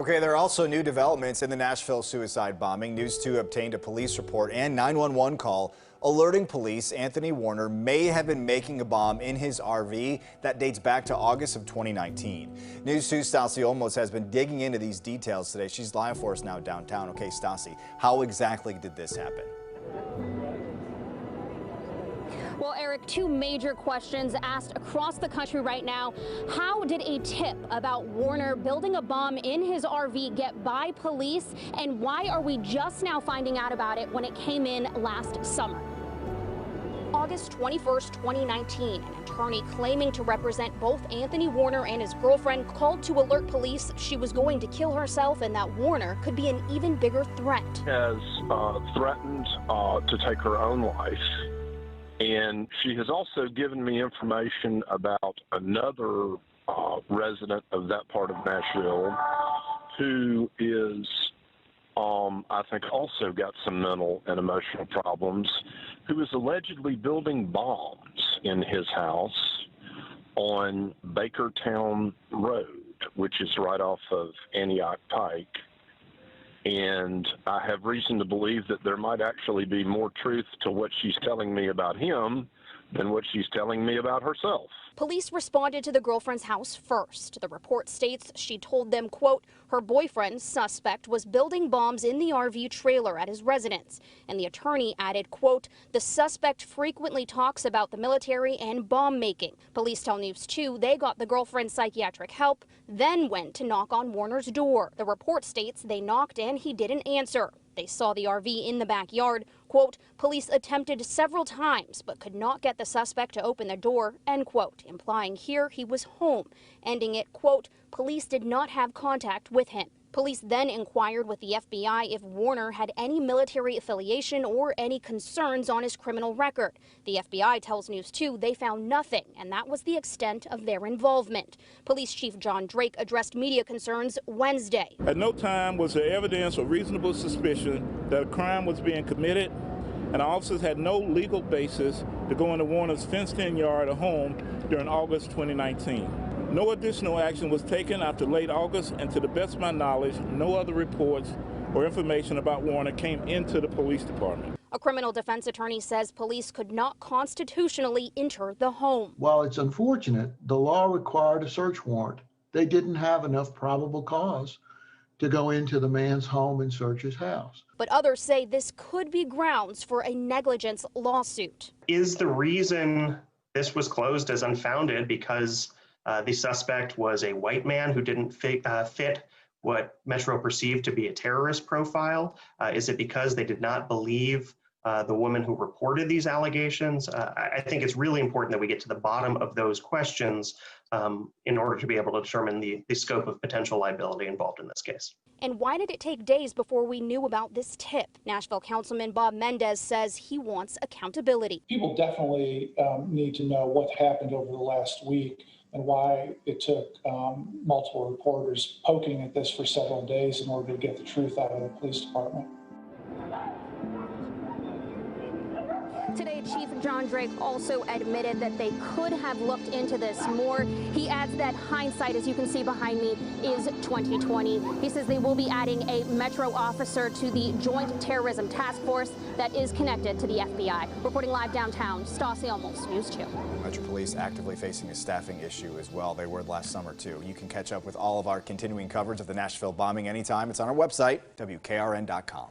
Okay, there are also new developments in the Nashville suicide bombing. News 2 obtained a police report and 911 call alerting police Anthony Warner may have been making a bomb in his RV that dates back to August of 2019. News 2's Stassi Olmos has been digging into these details today. She's live for us now downtown. Okay, Stassi, how exactly did this happen? Well, Eric, two major questions asked across the country right now. How did a tip about Warner building a bomb in his RV get by police? And why are we just now finding out about it when it came in last summer? August 21st, 2019, an attorney claiming to represent both Anthony Warner and his girlfriend called to alert police she was going to kill herself and that Warner could be an even bigger threat. Has threatened to take her own life. And she has also given me information about another resident of that part of Nashville who is, I think, also got some mental and emotional problems, who is allegedly building bombs in his house on Bakertown Road, which is right off of Antioch Pike. And I have reason to believe that there might actually be more truth to what she's telling me about him than what she's telling me about herself. Police responded to the girlfriend's house first. The report states she told them, quote, her boyfriend's suspect was building bombs in the RV trailer at his residence. And the attorney added, quote, the suspect frequently talks about the military and bomb making. Police tell News 2 they got the girlfriend's psychiatric help, then went to knock on Warner's door. The report states they knocked and he didn't answer. They saw the RV in the backyard. Quote, police attempted several times but could not get the suspect to open the door, end quote, implying here he was home, ending it, quote, police did not have contact with him. Police then inquired with the FBI if Warner had any military affiliation or any concerns on his criminal record. The FBI tells News 2 they found nothing, and that was the extent of their involvement. Police Chief John Drake addressed media concerns Wednesday. At no time was there evidence or reasonable suspicion that a crime was being committed, and officers had no legal basis to go into Warner's fenced-in yard or home during August 2019. No additional action was taken after late August, and to the best of my knowledge, no other reports or information about Warner came into the police department. A criminal defense attorney says police could not constitutionally enter the home. While it's unfortunate, the law required a search warrant. They didn't have enough probable cause to go into the man's home and search his house. But others say this could be grounds for a negligence lawsuit. Is the reason this was closed as unfounded because the suspect was a white man who didn't fit what Metro perceived to be a terrorist profile? Is it because they did not believe the woman who reported these allegations? I think it's really important that we get to the bottom of those questions in order to be able to determine the scope of potential liability involved in this case. And why did it take days before we knew about this tip? Nashville Councilman Bob Mendez says he wants accountability. People definitely need to know what happened over the last week and why it took multiple reporters poking at this for several days in order to get the truth out of the police department. Today, Chief John Drake also admitted that they could have looked into this more. He adds that hindsight, as you can see behind me, is 2020. He says they will be adding a Metro officer to the Joint Terrorism Task Force that is connected to the FBI. Reporting live downtown, Stassi Olmos, News 2. Metro Police actively facing a staffing issue as well. They were last summer, too. You can catch up with all of our continuing coverage of the Nashville bombing anytime. It's on our website, WKRN.com.